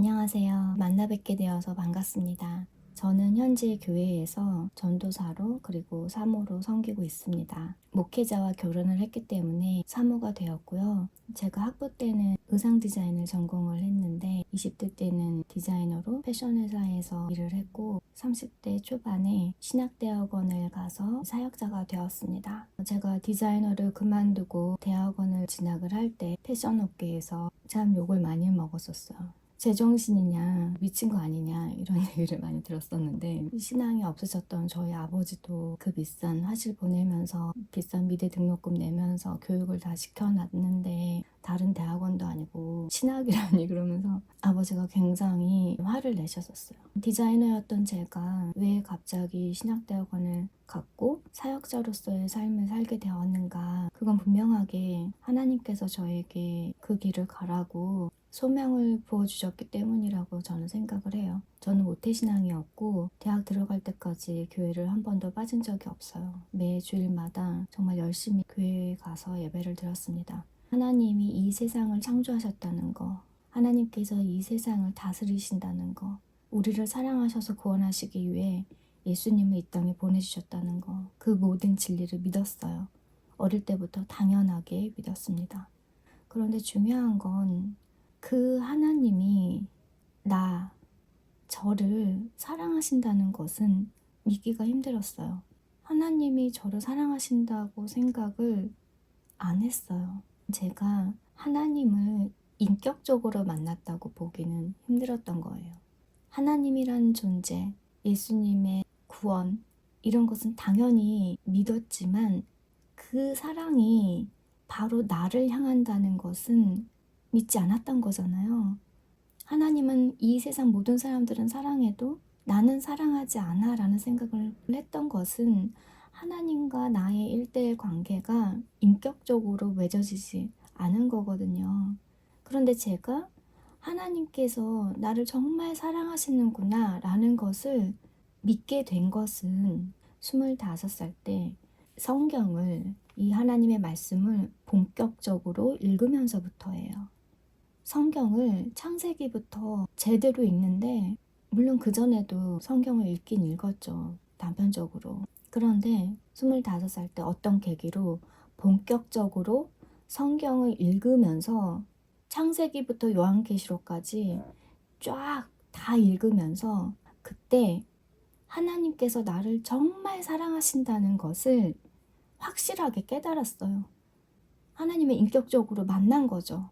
안녕하세요. 만나 뵙게 되어서 반갑습니다. 저는 현재 교회에서 전도사로 그리고 사모로 섬기고 있습니다. 목회자와 결혼을 했기 때문에 사모가 되었고요. 제가 학부 때는 의상 디자인을 전공을 했는데 20대 때는 디자이너로 패션 회사에서 일을 했고 30대 초반에 신학대학원을 가서 사역자가 되었습니다. 제가 디자이너를 그만두고 대학원을 진학을 할 때 패션 업계에서 참 욕을 많이 먹었었어요. 제정신이냐 미친 거 아니냐 이런 얘기를 많이 들었었는데 신앙이 없으셨던 저희 아버지도 그 비싼 화실 보내면서 비싼 미대 등록금 내면서 교육을 다 시켜놨는데 다른 대학원도 아니고 신학이라니 그러면서 아버지가 굉장히 화를 내셨었어요. 디자이너였던 제가 왜 갑자기 신학대학원을 갔고 사역자로서의 삶을 살게 되었는가, 그건 분명하게 하나님께서 저에게 그 길을 가라고 소명을 부어주셨기 때문이라고 저는 생각을 해요. 저는 모태신앙이었고 대학 들어갈 때까지 교회를 한 번도 빠진 적이 없어요. 매 주일마다 정말 열심히 교회에 가서 예배를 드렸습니다. 하나님이 이 세상을 창조하셨다는 거, 하나님께서 이 세상을 다스리신다는 거, 우리를 사랑하셔서 구원하시기 위해 예수님을 이 땅에 보내주셨다는 거, 그 모든 진리를 믿었어요. 어릴 때부터 당연하게 믿었습니다. 그런데 중요한 건 그 하나님이 저를 사랑하신다는 것은 믿기가 힘들었어요. 하나님이 저를 사랑하신다고 생각을 안 했어요. 제가 하나님을 인격적으로 만났다고 보기는 힘들었던 거예요. 하나님이란 존재, 예수님의 구원, 이런 것은 당연히 믿었지만 그 사랑이 바로 나를 향한다는 것은 믿지 않았던 거잖아요. 하나님은 이 세상 모든 사람들은 사랑해도 나는 사랑하지 않아 라는 생각을 했던 것은 하나님과 나의 1대1 관계가 인격적으로 맺어지지 않은 거거든요. 그런데 제가 하나님께서 나를 정말 사랑하시는구나 라는 것을 믿게 된 것은 25살 때 성경을, 이 하나님의 말씀을 본격적으로 읽으면서부터예요. 성경을 창세기부터 제대로 읽는데, 물론 그전에도 성경을 읽긴 읽었죠. 단편적으로. 그런데 25살 때 어떤 계기로 본격적으로 성경을 읽으면서 창세기부터 요한계시록까지 쫙 다 읽으면서 그때 하나님께서 나를 정말 사랑하신다는 것을 확실하게 깨달았어요. 하나님을 인격적으로 만난 거죠.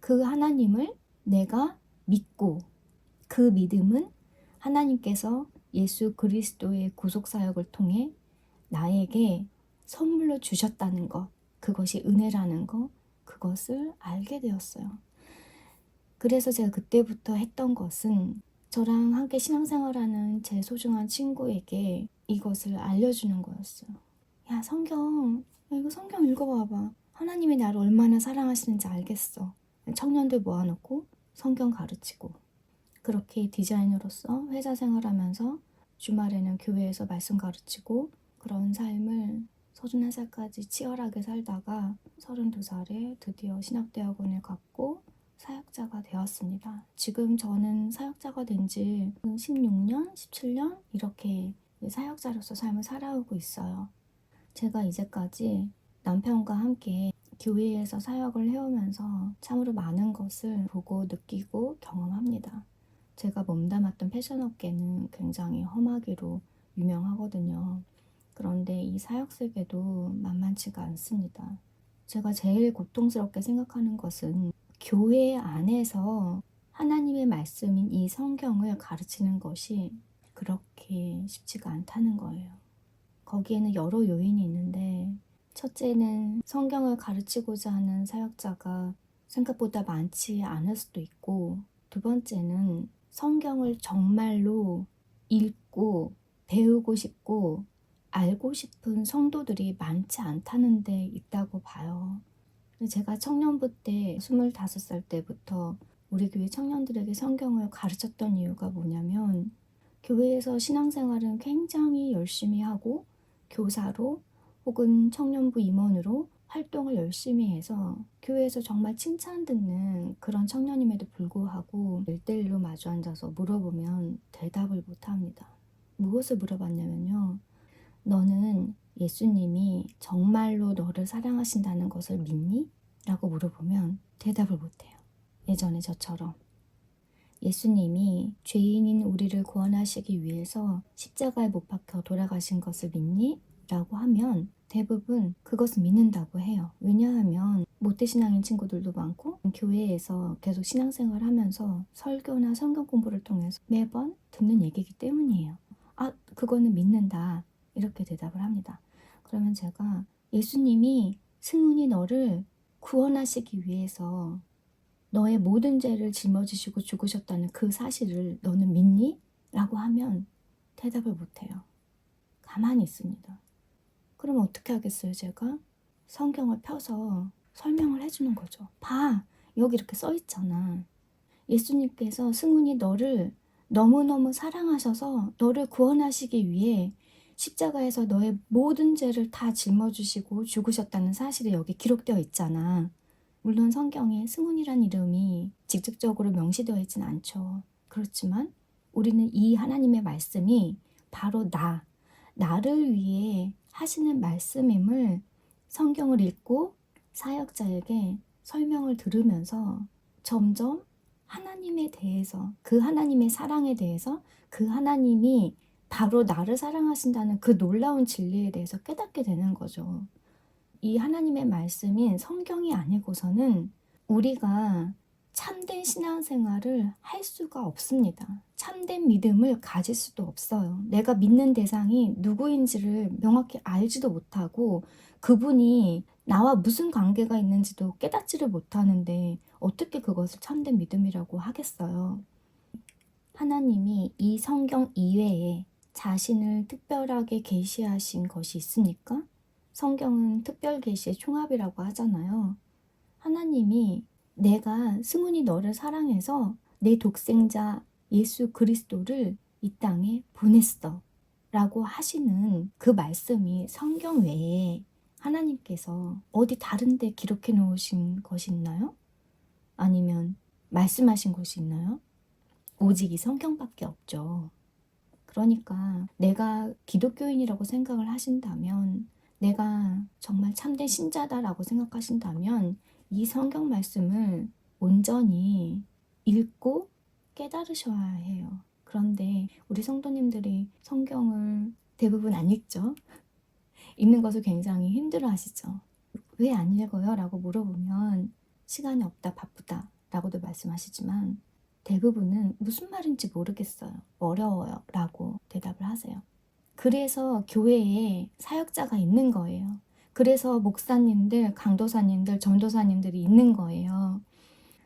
그 하나님을 내가 믿고, 그 믿음은 하나님께서 예수 그리스도의 구속사역을 통해 나에게 선물로 주셨다는 것, 그것이 은혜라는 것, 그것을 알게 되었어요. 그래서 제가 그때부터 했던 것은 저랑 함께 신앙생활하는 제 소중한 친구에게 이것을 알려주는 거였어요. 야, 이거 성경 읽어봐봐. 하나님이 나를 얼마나 사랑하시는지 알겠어. 청년들 모아놓고 성경 가르치고, 그렇게 디자이너로서 회사 생활하면서 주말에는 교회에서 말씀 가르치고, 그런 삶을 31살까지 치열하게 살다가 32살에 드디어 신학대학원을 갔고 사역자가 되었습니다. 지금 저는 사역자가 된 지 16년, 17년 이렇게 사역자로서 삶을 살아오고 있어요. 제가 이제까지 남편과 함께 교회에서 사역을 해오면서 참으로 많은 것을 보고 느끼고 경험합니다. 제가 몸담았던 패션업계는 굉장히 험하기로 유명하거든요. 그런데 이 사역 세계도 만만치가 않습니다. 제가 제일 고통스럽게 생각하는 것은 교회 안에서 하나님의 말씀인 이 성경을 가르치는 것이 그렇게 쉽지가 않다는 거예요. 거기에는 여러 요인이 있는데, 첫째는 성경을 가르치고자 하는 사역자가 생각보다 많지 않을 수도 있고, 두 번째는 성경을 정말로 읽고 배우고 싶고 알고 싶은 성도들이 많지 않다는 데 있다고 봐요. 제가 청년부 때 25살 때부터 우리 교회 청년들에게 성경을 가르쳤던 이유가 뭐냐면, 교회에서 신앙생활은 굉장히 열심히 하고 교사로 혹은 청년부 임원으로 활동을 열심히 해서 교회에서 정말 칭찬 듣는 그런 청년임에도 불구하고 1대1로 마주 앉아서 물어보면 대답을 못 합니다. 무엇을 물어봤냐면요. 너는 예수님이 정말로 너를 사랑하신다는 것을 믿니? 라고 물어보면 대답을 못해요. 예전에 저처럼. 예수님이 죄인인 우리를 구원하시기 위해서 십자가에 못 박혀 돌아가신 것을 믿니? 라고 하면 대부분 그것을 믿는다고 해요. 왜냐하면 모태신앙인 친구들도 많고 교회에서 계속 신앙생활을 하면서 설교나 성경 공부를 통해서 매번 듣는 얘기이기 때문이에요. 아, 그거는 믿는다. 이렇게 대답을 합니다. 그러면 제가 예수님이 승훈이 너를 구원하시기 위해서 너의 모든 죄를 짊어지시고 죽으셨다는 그 사실을 너는 믿니? 라고 하면 대답을 못해요. 가만히 있습니다. 그럼 어떻게 하겠어요, 제가? 성경을 펴서 설명을 해주는 거죠. 봐, 여기 이렇게 써 있잖아. 예수님께서 승훈이 너를 너무너무 사랑하셔서 너를 구원하시기 위해 십자가에서 너의 모든 죄를 다 짊어지시고 죽으셨다는 사실이 여기 기록되어 있잖아. 물론 성경에 승훈이란 이름이 직접적으로 명시되어 있진 않죠. 그렇지만 우리는 이 하나님의 말씀이 바로 나를 위해 하시는 말씀임을 성경을 읽고 사역자에게 설명을 들으면서 점점 하나님에 대해서, 그 하나님의 사랑에 대해서, 그 하나님이 바로 나를 사랑하신다는 그 놀라운 진리에 대해서 깨닫게 되는 거죠. 이 하나님의 말씀인 성경이 아니고서는 우리가 참된 신앙생활을 할 수가 없습니다. 참된 믿음을 가질 수도 없어요. 내가 믿는 대상이 누구인지를 명확히 알지도 못하고 그분이 나와 무슨 관계가 있는지도 깨닫지를 못하는데 어떻게 그것을 참된 믿음이라고 하겠어요. 하나님이 이 성경 이외에 자신을 특별하게 계시하신 것이 있습니까? 성경은 특별 계시의 총합이라고 하잖아요. 하나님이 내가 승훈이 너를 사랑해서 내 독생자 예수 그리스도를 이 땅에 보냈어 라고 하시는 그 말씀이 성경 외에 하나님께서 어디 다른 데 기록해 놓으신 것이 있나요? 아니면 말씀하신 것이 있나요? 오직 이 성경밖에 없죠. 그러니까 내가 기독교인이라고 생각을 하신다면, 내가 정말 참된 신자다라고 생각하신다면 이 성경 말씀을 온전히 읽고 깨달으셔야 해요. 그런데 우리 성도님들이 성경을 대부분 안 읽죠? 읽는 것을 굉장히 힘들어 하시죠. 왜 안 읽어요? 라고 물어보면 시간이 없다, 바쁘다 라고도 말씀하시지만 대부분은 무슨 말인지 모르겠어요. 어려워요. 라고 대답을 하세요. 그래서 교회에 사역자가 있는 거예요. 그래서 목사님들, 강도사님들, 전도사님들이 있는 거예요.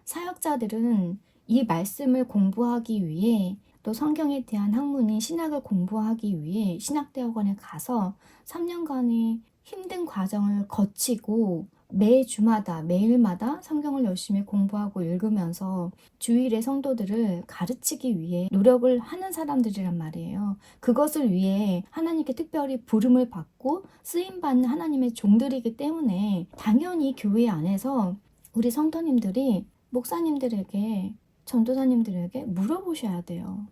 사역자들은 이 말씀을 공부하기 위해 또 성경에 대한 학문인 신학을 공부하기 위해 신학대학원에 가서 3년간의 힘든 과정을 거치고 매주마다 매일마다 성경을 열심히 공부하고 읽으면서 주일의 성도들을 가르치기 위해 노력을 하는 사람들이란 말이에요. 그것을 위해 하나님께 특별히 부름을 받고 쓰임받는 하나님의 종들이기 때문에 당연히 교회 안에서 우리 성도님들이 목사님들에게, 전도사님들에게 물어보셔야 돼요.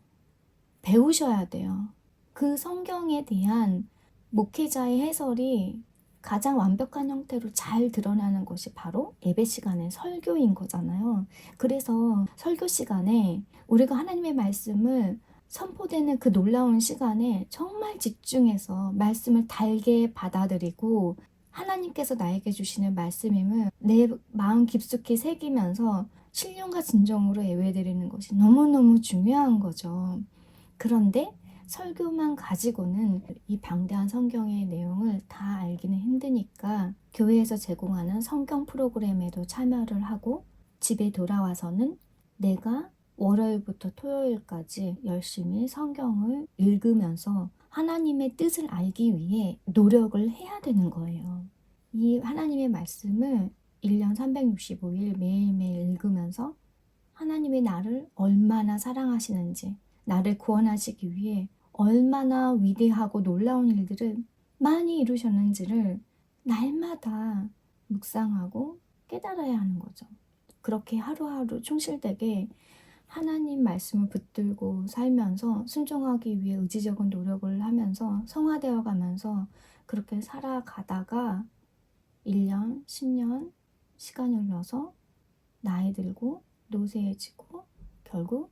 배우셔야 돼요. 그 성경에 대한 목회자의 해설이 가장 완벽한 형태로 잘 드러나는 것이 바로 예배 시간의 설교인 거잖아요. 그래서 설교 시간에 우리가 하나님의 말씀을 선포되는 그 놀라운 시간에 정말 집중해서 말씀을 달게 받아들이고 하나님께서 나에게 주시는 말씀임을 내 마음 깊숙이 새기면서 신령과 진정으로 예배드리는 것이 너무너무 중요한 거죠. 그런데 설교만 가지고는 이 방대한 성경의 내용을 다 알기는 힘드니까 교회에서 제공하는 성경 프로그램에도 참여를 하고 집에 돌아와서는 내가 월요일부터 토요일까지 열심히 성경을 읽으면서 하나님의 뜻을 알기 위해 노력을 해야 되는 거예요. 이 하나님의 말씀을 1년 365일 매일매일 읽으면서 하나님이 나를 얼마나 사랑하시는지, 나를 구원하시기 위해 얼마나 위대하고 놀라운 일들을 많이 이루셨는지를 날마다 묵상하고 깨달아야 하는 거죠. 그렇게 하루하루 충실되게 하나님 말씀을 붙들고 살면서 순종하기 위해 의지적인 노력을 하면서 성화되어 가면서 그렇게 살아가다가 1년, 10년 시간이 흘러서 나이 들고 노쇠해지고 결국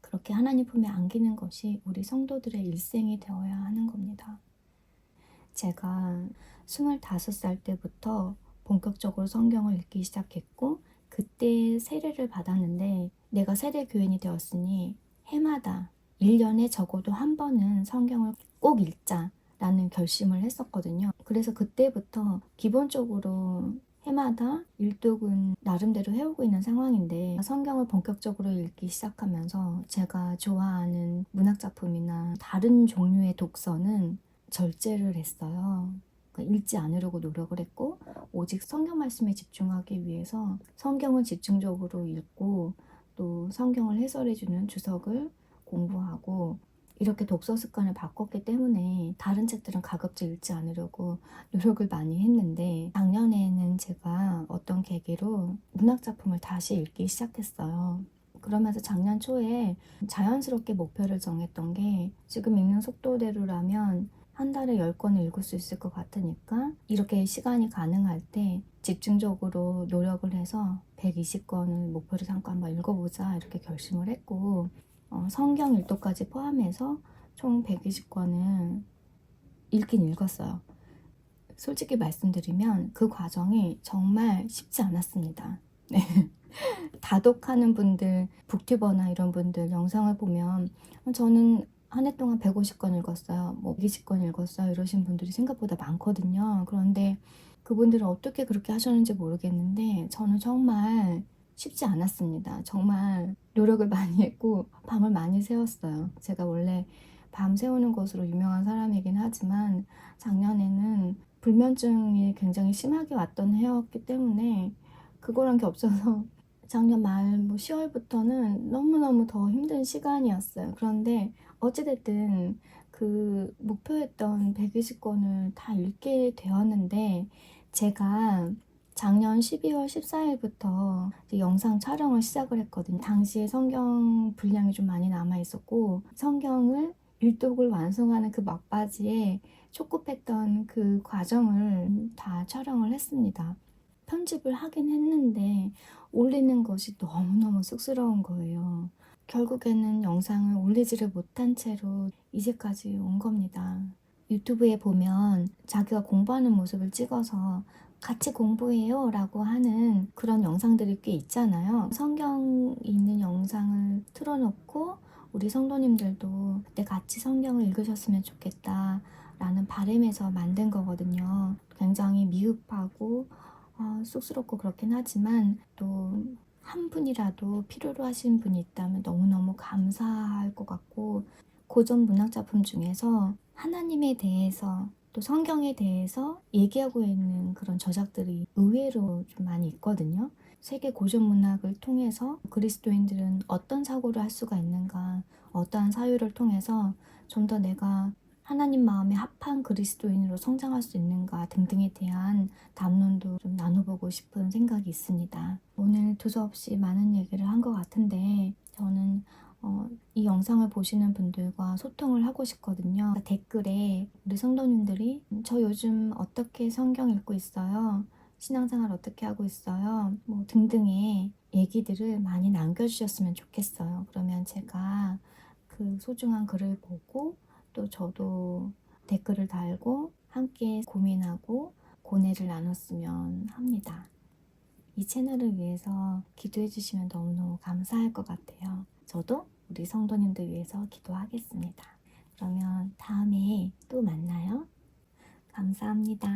그렇게 하나님 품에 안기는 것이 우리 성도들의 일생이 되어야 하는 겁니다. 제가 25살 때부터 본격적으로 성경을 읽기 시작했고 그때 세례를 받았는데 내가 세례 교인이 되었으니 해마다 1년에 적어도 한 번은 성경을 꼭 읽자라는 결심을 했었거든요. 그래서 그때부터 기본적으로 해마다 일독은 나름대로 해오고 있는 상황인데 성경을 본격적으로 읽기 시작하면서 제가 좋아하는 문학작품이나 다른 종류의 독서는 절제를 했어요. 그러니까 읽지 않으려고 노력을 했고 오직 성경 말씀에 집중하기 위해서 성경을 집중적으로 읽고 또 성경을 해설해주는 주석을 공부하고 이렇게 독서 습관을 바꿨기 때문에 다른 책들은 가급적 읽지 않으려고 노력을 많이 했는데 작년에는 제가 어떤 계기로 문학작품을 다시 읽기 시작했어요. 그러면서 작년 초에 자연스럽게 목표를 정했던 게 지금 읽는 속도대로라면 한 달에 10권을 읽을 수 있을 것 같으니까 이렇게 시간이 가능할 때 집중적으로 노력을 해서 120권을 목표로 삼고 한번 읽어보자 이렇게 결심을 했고 성경 일독까지 포함해서 총 120권을 읽긴 읽었어요. 솔직히 말씀드리면 그 과정이 정말 쉽지 않았습니다. 네. 다독하는 분들, 북튜버나 이런 분들 영상을 보면 저는 한 해 동안 150권 읽었어요. 뭐 120권 읽었어요. 이러신 분들이 생각보다 많거든요. 그런데 그분들은 어떻게 그렇게 하셨는지 모르겠는데 저는 정말 쉽지 않았습니다. 정말 노력을 많이 했고 밤을 많이 새웠어요. 제가 원래 밤 새우는 것으로 유명한 사람이긴 하지만 작년에는 불면증이 굉장히 심하게 왔던 해였기 때문에 그거랑 겹쳐서 작년 말 10월부터는 너무너무 더 힘든 시간이었어요. 그런데 어찌됐든 그 목표했던 120권을 다 읽게 되었는데 제가 작년 12월 14일부터 영상 촬영을 시작을 했거든요. 당시에 성경 분량이 좀 많이 남아 있었고 성경을 일독을 완성하는 그 막바지에 촉급했던 그 과정을 다 촬영을 했습니다. 편집을 하긴 했는데 올리는 것이 너무너무 쑥스러운 거예요. 결국에는 영상을 올리지를 못한 채로 이제까지 온 겁니다. 유튜브에 보면 자기가 공부하는 모습을 찍어서 같이 공부해요 라고 하는 그런 영상들이 꽤 있잖아요. 성경 있는 영상을 틀어놓고 우리 성도님들도 그때 같이 성경을 읽으셨으면 좋겠다 라는 바람에서 만든 거거든요. 굉장히 미흡하고 쑥스럽고 그렇긴 하지만 또 한 분이라도 필요로 하시는 분이 있다면 너무너무 감사할 것 같고 고전 문학작품 중에서 하나님에 대해서 또 성경에 대해서 얘기하고 있는 그런 저작들이 의외로 좀 많이 있거든요. 세계 고전 문학을 통해서 그리스도인들은 어떤 사고를 할 수가 있는가, 어떠한 사유를 통해서 좀 더 내가 하나님 마음에 합한 그리스도인으로 성장할 수 있는가 등등에 대한 담론도 좀 나눠보고 싶은 생각이 있습니다. 오늘 두서없이 많은 얘기를 한 것 같은데 저는 이 영상을 보시는 분들과 소통을 하고 싶거든요. 댓글에 우리 성도님들이 저 요즘 어떻게 성경 읽고 있어요? 신앙생활 어떻게 하고 있어요? 뭐 등등의 얘기들을 많이 남겨주셨으면 좋겠어요. 그러면 제가 그 소중한 글을 보고 또 저도 댓글을 달고 함께 고민하고 고뇌를 나눴으면 합니다. 이 채널을 위해서 기도해 주시면 너무너무 감사할 것 같아요. 저도 우리 성도님들 위해서 기도하겠습니다. 그러면 다음에 또 만나요. 감사합니다.